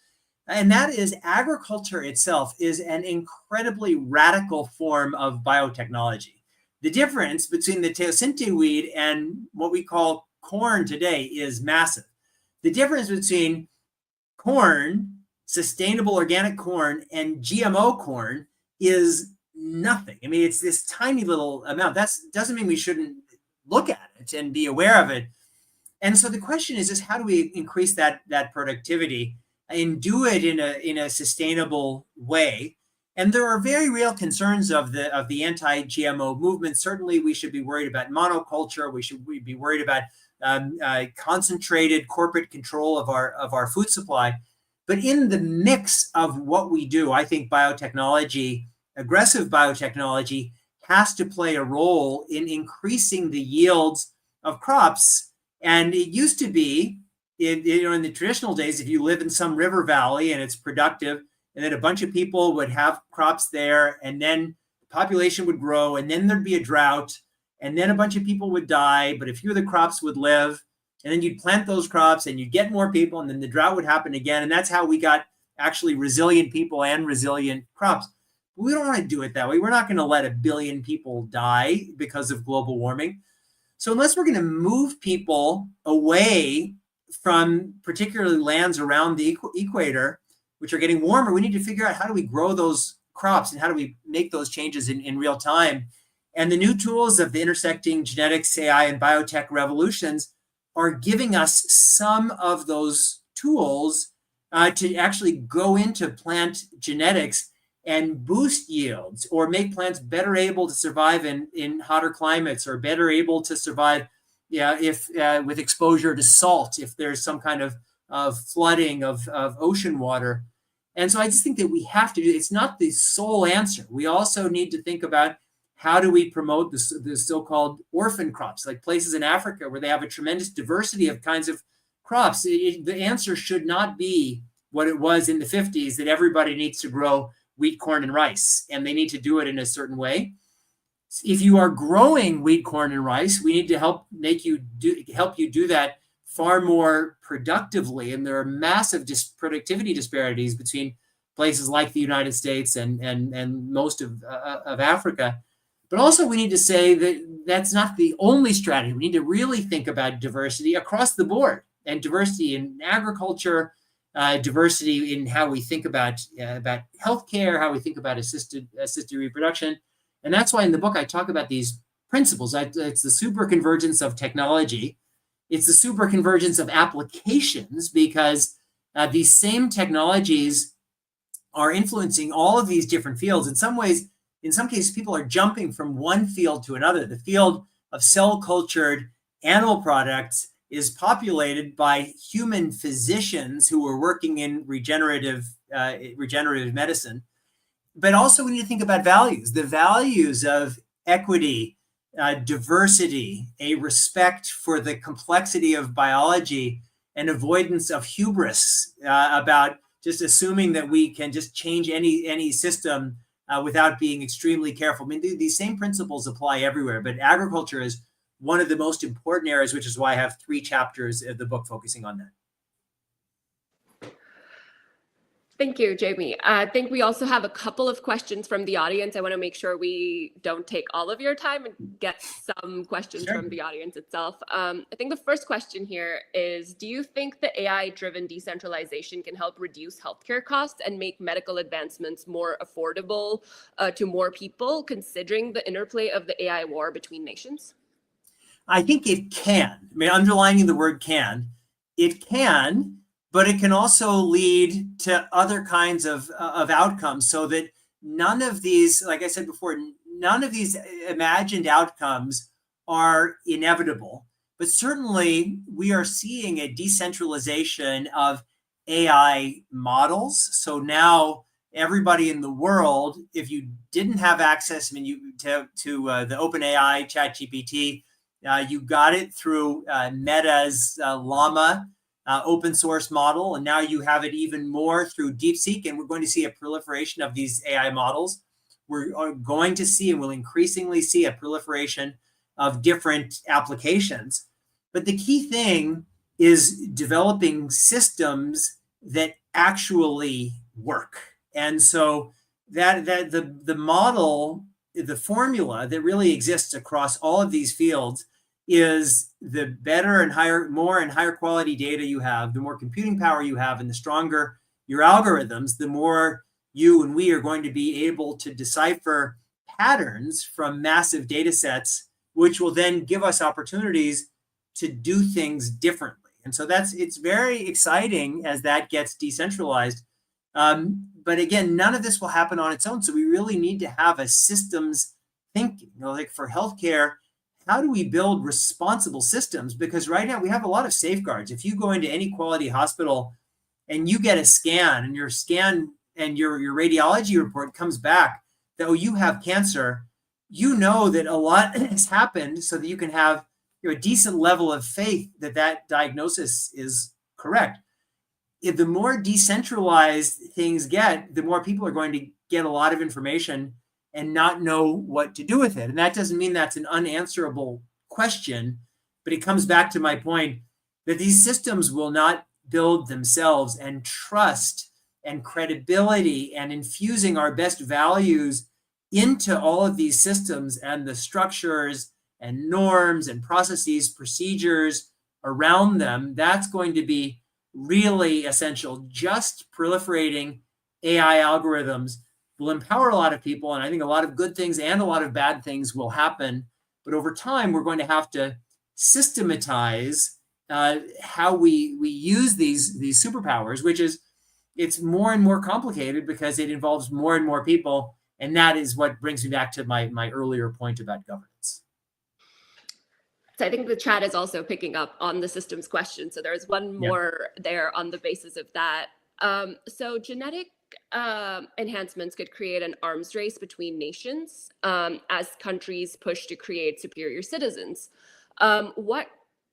And that is, agriculture itself is an incredibly radical form of biotechnology. The difference between the teosinte weed and what we call corn today is massive. The difference between corn, sustainable organic corn, and GMO corn is nothing. I mean, it's this tiny little amount. That doesn't mean we shouldn't look at it and be aware of it. And so the question is how do we increase that productivity and do it in a sustainable way? And there are very real concerns of the anti-GMO movement. Certainly, we should be worried about monoculture. We should be worried about concentrated corporate control of our food supply. But in the mix of what we do, I think biotechnology, aggressive biotechnology, has to play a role in increasing the yields of crops. And it used to be, in the traditional days, if you live in some river valley and it's productive, and then a bunch of people would have crops there, and then the population would grow, and then there'd be a drought, and then a bunch of people would die, but a few of the crops would live, and then you'd plant those crops, and you'd get more people, and then the drought would happen again, and that's how we got actually resilient people and resilient crops. But we don't want to do it that way. We're not going to let 1 billion people die because of global warming. So unless we're going to move people away from particularly lands around the equator, which are getting warmer, we need to figure out how do we grow those crops and how do we make those changes in real time. And the new tools of the intersecting genetics, AI, and biotech revolutions are giving us some of those tools to actually go into plant genetics and boost yields, or make plants better able to survive in hotter climates, or better able to survive if with exposure to salt, if there's some kind of flooding of ocean water. And so I just think that we have to do, it's not the sole answer. We also need to think about how do we promote the so-called orphan crops, like places in Africa where they have a tremendous diversity of kinds of crops. The answer should not be what it was in the 50s, that everybody needs to grow wheat, corn, and rice, and they need to do it in a certain way. If you are growing wheat, corn, and rice, we need to help you do that far more productively. And there are massive productivity disparities between places like the United States and most of Africa. But also we need to say that that's not the only strategy. We need to really think about diversity across the board, and diversity in agriculture, diversity in how we think about healthcare, how we think about assisted reproduction. And that's why in the book I talk about these principles. It's the superconvergence of technology. It's the superconvergence of applications, because these same technologies are influencing all of these different fields. In some cases, people are jumping from one field to another. The field of cell-cultured animal products is populated by human physicians who are working in regenerative medicine. But also we need to think about values, the values of equity, diversity, a respect for the complexity of biology, and avoidance of hubris about just assuming that we can just change any system without being extremely careful. I mean, these same principles apply everywhere, but agriculture is one of the most important areas, which is why I have 3 chapters of the book focusing on that. Thank you, Jamie. I think we also have a couple of questions from the audience. I want to make sure we don't take all of your time and get some questions Sure. from the audience itself. I think the first question here is, do you think the AI-driven decentralization can help reduce healthcare costs and make medical advancements more affordable to more people, considering the interplay of the AI war between nations? I think it can. I mean, underlining the word can, it can, but it can also lead to other kinds of outcomes, so that none of these, like I said before, none of these imagined outcomes are inevitable. But certainly we are seeing a decentralization of AI models. So now everybody in the world, if you didn't have access, I mean, to the OpenAI ChatGPT, you got it through Meta's Llama open source model, and now you have it even more through DeepSeek, and we're going to see a proliferation of these AI models. We're going to see, and will increasingly see, a proliferation of different applications. But the key thing is developing systems that actually work. And so that the model, the formula that really exists across all of these fields is the better and higher quality data you have, the more computing power you have, and the stronger your algorithms, the more you and we are going to be able to decipher patterns from massive data sets, which will then give us opportunities to do things differently. And so it's very exciting as that gets decentralized. But again, none of this will happen on its own. So we really need to have a systems thinking, like for healthcare. How do we build responsible systems? Because right now we have a lot of safeguards. If you go into any quality hospital and you get a scan, and your scan and your radiology report comes back that, oh, you have cancer, you know that a lot has happened so that you can have a decent level of faith that that diagnosis is correct. If the more decentralized things get, the more people are going to get a lot of information and not know what to do with it. And that doesn't mean that's an unanswerable question, but it comes back to my point that these systems will not build themselves, and trust and credibility and infusing our best values into all of these systems and the structures and norms and processes, procedures around them, that's going to be really essential. Just proliferating AI algorithms will empower a lot of people, and I think a lot of good things and a lot of bad things will happen. But over time, we're going to have to systematize how we use these superpowers, which is, it's more and more complicated because it involves more and more people, and that is what brings me back to my earlier point about governance. So I think the chat is also picking up on the systems question. So there's one more there on the basis of that. So genetic enhancements could create an arms race between nations as countries push to create superior citizens. What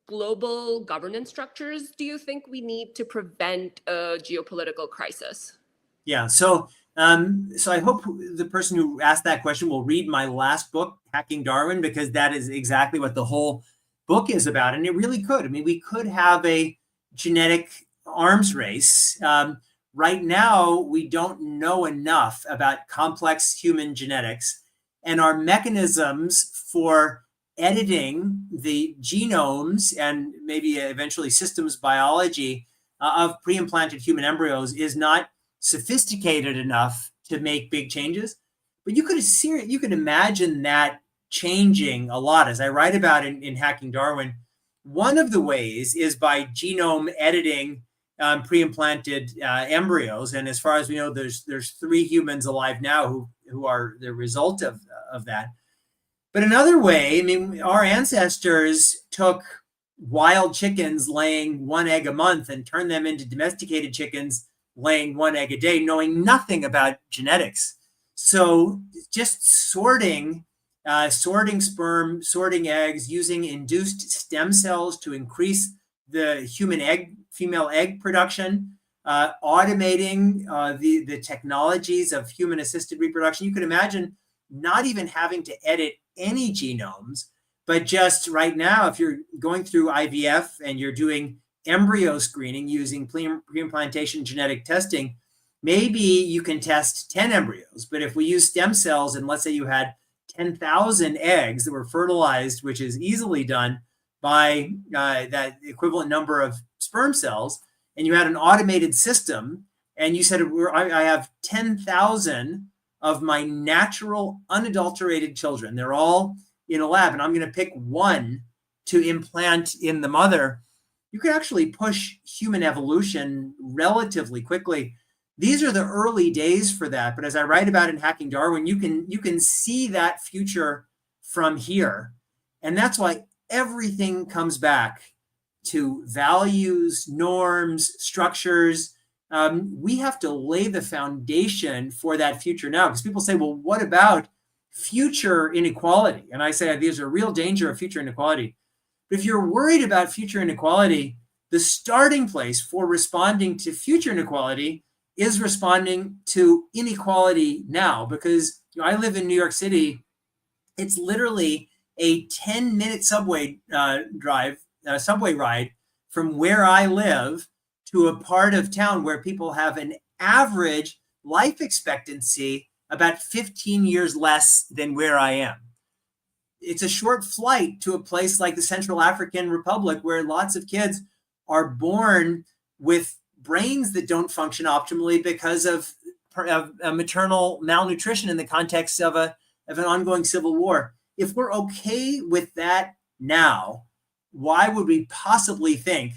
global governance structures do you think we need to prevent a geopolitical crisis? Yeah, so I hope the person who asked that question will read my last book, Hacking Darwin, because that is exactly what the whole book is about. And it really could. I mean, we could have a genetic arms race. Right now, we don't know enough about complex human genetics, and our mechanisms for editing the genomes and maybe eventually systems biology of pre-implanted human embryos is not sophisticated enough to make big changes. But you could imagine that changing a lot. As I write about in Hacking Darwin, one of the ways is by genome editing pre-implanted embryos, and as far as we know, there's 3 humans alive now who are the result of that. But another way, I mean, our ancestors took wild chickens laying one egg a month and turned them into domesticated chickens laying one egg a day, knowing nothing about genetics. So just sorting sperm, sorting eggs, using induced stem cells to increase the female egg production, automating the technologies of human assisted reproduction. You could imagine not even having to edit any genomes, but just right now, if you're going through IVF and you're doing embryo screening using pre-implantation genetic testing, maybe you can test 10 embryos. But if we use stem cells, and let's say you had 10,000 eggs that were fertilized, which is easily done by that equivalent number of sperm cells, and you had an automated system, and you said, I have 10,000 of my natural, unadulterated children. They're all in a lab, and I'm going to pick one to implant in the mother. You could actually push human evolution relatively quickly. These are the early days for that. But as I write about in Hacking Darwin, you can see that future from here. And that's why everything comes back to values, norms, structures. We have to lay the foundation for that future now, because people say, well, what about future inequality? And I say, there's a real danger of future inequality. But if you're worried about future inequality, the starting place for responding to future inequality is responding to inequality now. Because I live in New York City. It's literally a 10-minute subway ride from where I live to a part of town where people have an average life expectancy about 15 years less than where I am. It's a short flight to a place like the Central African Republic, where lots of kids are born with brains that don't function optimally because of maternal malnutrition in the context of an ongoing civil war. If we're okay with that now, why would we possibly think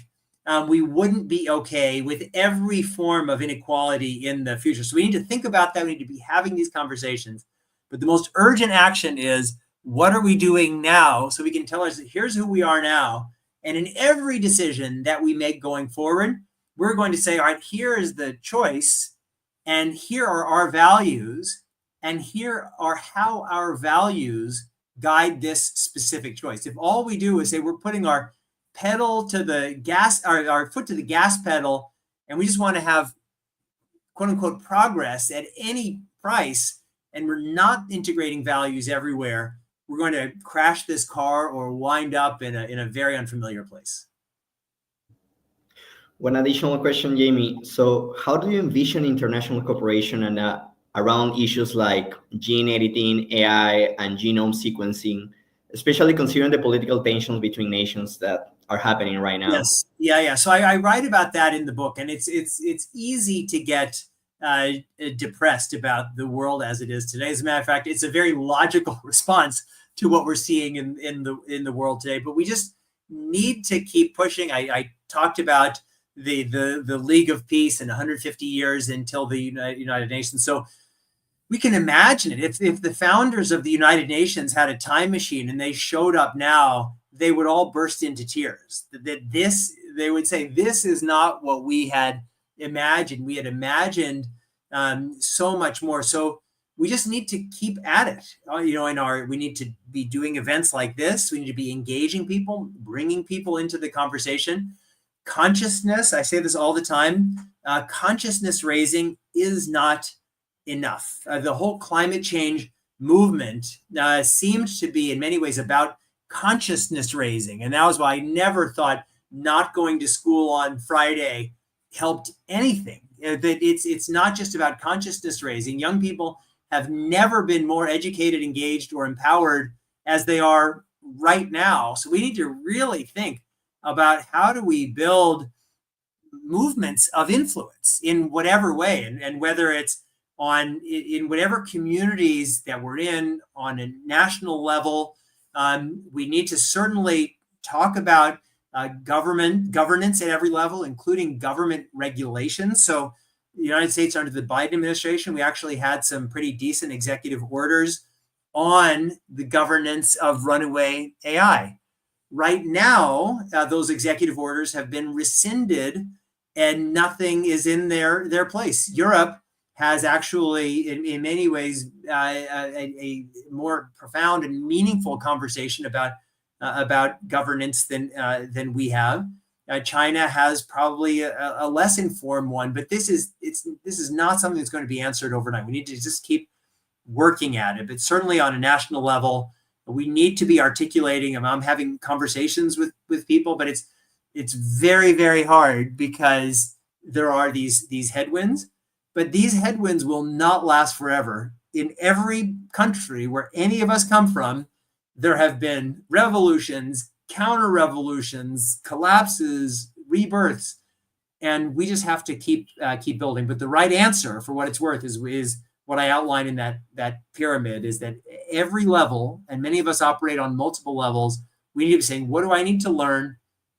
we wouldn't be okay with every form of inequality in the future? So we need to think about that. We need to be having these conversations. But the most urgent action is, what are we doing now so we can tell us, here's who we are now. And in every decision that we make going forward, we're going to say, all right, here is the choice, and here are our values, and here are how our values guide this specific choice. If all we do is say we're putting our pedal to the gas, our foot to the gas pedal, and we just want to have quote unquote progress at any price, and we're not integrating values everywhere, we're going to crash this car or wind up in a very unfamiliar place. One additional question, Jamie. So how do you envision international cooperation and around issues like gene editing, AI, and genome sequencing, especially considering the political tensions between nations that are happening right now? Yes, yeah. So I write about that in the book, and it's easy to get depressed about the world as it is today. As a matter of fact, it's a very logical response to what we're seeing in the world today. But we just need to keep pushing. I talked about the League of Peace and 150 years until the United Nations. So we can imagine it. If the founders of the United Nations had a time machine and they showed up now, they would all burst into tears. They would say, this is not what we had imagined. We had imagined so much more. So we just need to keep at it. We need to be doing events like this. We need to be engaging people, bringing people into the conversation. Consciousness, I say this all the time, consciousness raising is not enough. The whole climate change movement seemed to be in many ways about consciousness raising. And that was why I never thought not going to school on Friday helped anything. That it's not just about consciousness raising. Young people have never been more educated, engaged, or empowered as they are right now. So we need to really think about how do we build movements of influence in whatever way, and whether it's in whatever communities that we're in on a national level. We need to certainly talk about governance at every level, including government regulations. So the United States, under the Biden administration, we actually had some pretty decent executive orders on the governance of runaway AI. Right now, those executive orders have been rescinded and nothing is in their place. Europe has actually, in many ways, a more profound and meaningful conversation about governance than we have. China has probably a less informed one, but this is not something that's going to be answered overnight. We need to just keep working at it. But certainly on a national level, we need to be articulating. I'm having conversations with people, but it's very, very hard because there are these headwinds. But these headwinds will not last forever. In every country where any of us come from, there have been revolutions, counter-revolutions, collapses, rebirths, and we just have to keep building. But the right answer, for what it's worth, is what I outlined in that pyramid, is that every level, and many of us operate on multiple levels, we need to be saying, what do I need to learn?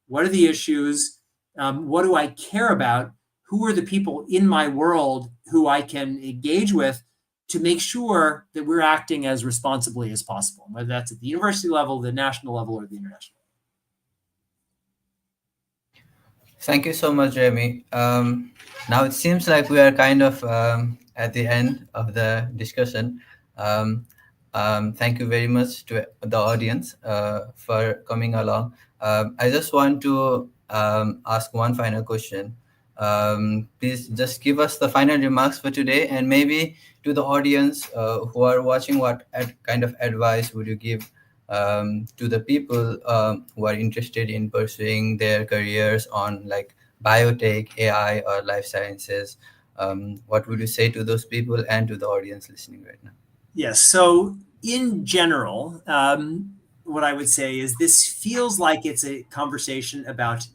What are the issues? What do I care about? Who are the people in my world who I can engage with to make sure that we're acting as responsibly as possible, whether that's at the university level, the national level, or the international. Thank you so much, Jeremy. Now it seems like we are kind of at the end of the discussion. Thank you very much to the audience for coming along. I just want to ask one final question. Please just give us the final remarks for today, and maybe to the audience who are watching, what kind of advice would you give to the people who are interested in pursuing their careers on like biotech, AI, or life sciences? What would you say to those people and to the audience listening right now? Yes. So in general, what I would say is this feels like it's a conversation about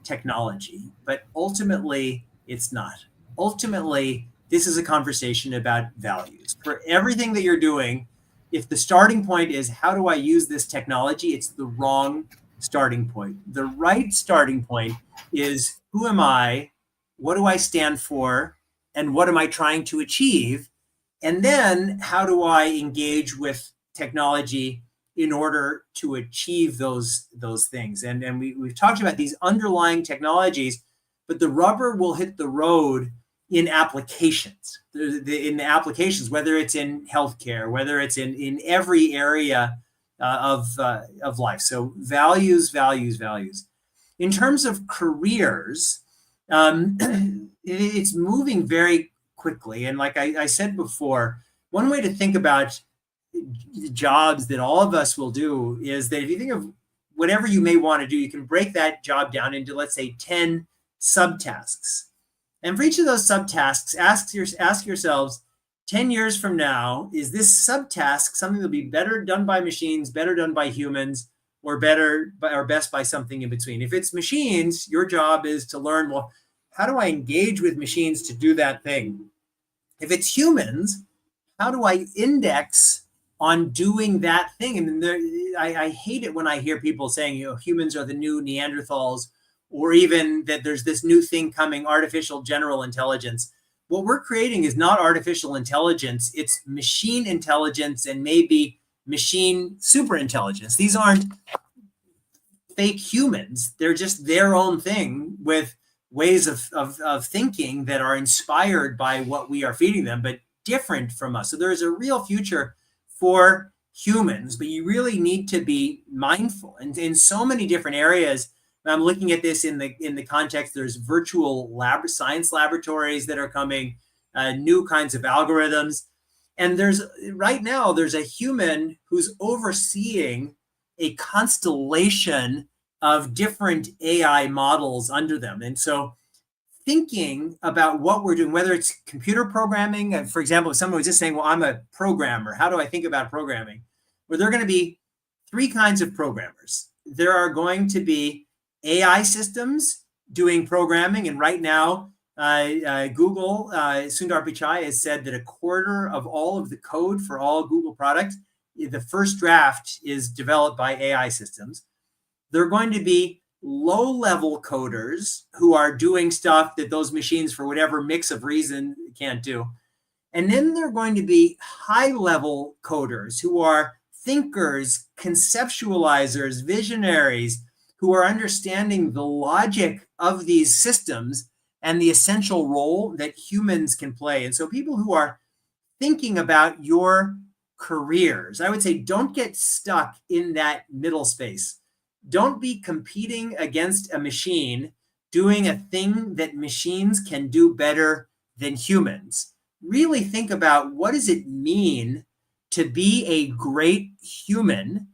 technology, but ultimately it's not. Ultimately, this is a conversation about values. For everything that you're doing, if the starting point is how do I use this technology, it's the wrong starting point. The right starting point is who am I, what do I stand for, and what am I trying to achieve? And then how do I engage with technology in order to achieve those things? And we've talked about these underlying technologies, but the rubber will hit the road in applications, in the applications, whether it's in healthcare, whether it's in every area of life. So values. In terms of careers, it's moving very quickly. And like I said before, one way to think about jobs that all of us will do is that if you think of whatever you may want to do, you can break that job down into, let's say, 10 subtasks. And for each of those subtasks, ask yourselves, 10 years from now, is this subtask something that'll be better done by machines, better done by humans, or best by something in between? If it's machines, your job is to learn, well, how do I engage with machines to do that thing? If it's humans, how do I index on doing that thing? And I hate it when I hear people saying, humans are the new Neanderthals, or even that there's this new thing coming, artificial general intelligence. What we're creating is not artificial intelligence, it's machine intelligence and maybe machine superintelligence. These aren't fake humans. They're just their own thing with ways of thinking that are inspired by what we are feeding them, but different from us. So there is a real future for humans, but you really need to be mindful. And in so many different areas, I'm looking at this in the context, there's virtual science laboratories that are coming, new kinds of algorithms. And right now, there's a human who's overseeing a constellation of different AI models under them. And so thinking about what we're doing, whether it's computer programming, for example, if someone was just saying, well, I'm a programmer, how do I think about programming? Well, there are going to be three kinds of programmers. There are going to be AI systems doing programming. And right now, Google, Sundar Pichai has said that a quarter of all of the code for all Google products, the first draft is developed by AI systems. There are going to be low-level coders who are doing stuff that those machines, for whatever mix of reason, can't do. And then there are going to be high-level coders who are thinkers, conceptualizers, visionaries, who are understanding the logic of these systems and the essential role that humans can play. And so people who are thinking about your careers, I would say don't get stuck in that middle space. Don't be competing against a machine doing a thing that machines can do better than humans. Really think about, what does it mean to be a great human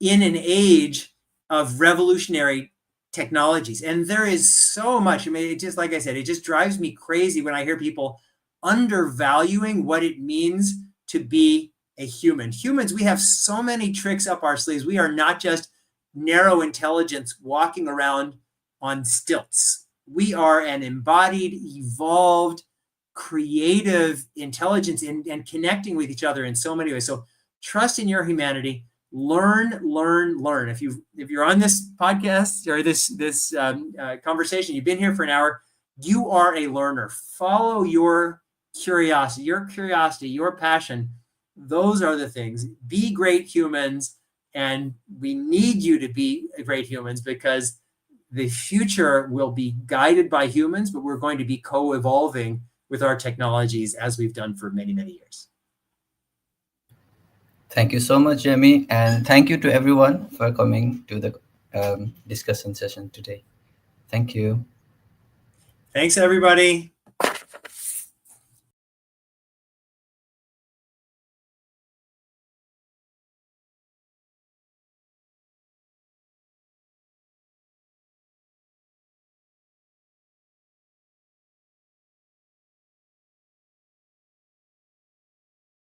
in an age of revolutionary technologies? And there is so much. I mean, it just, like I said, it just drives me crazy when I hear people undervaluing what it means to be a human. Humans, we have so many tricks up our sleeves. We are not just narrow intelligence walking around on stilts. We are an embodied, evolved, creative intelligence and connecting with each other in so many ways. So trust in your humanity. Learn. If you're on this podcast or this conversation, you've been here for an hour, you are a learner. Follow your curiosity, your passion. Those are the things. Be great humans, and we need you to be great humans, because the future will be guided by humans, but we're going to be co-evolving with our technologies as we've done for many, many years. Thank you so much, Jamie. And thank you to everyone for coming to the discussion session today. Thank you. Thanks, everybody.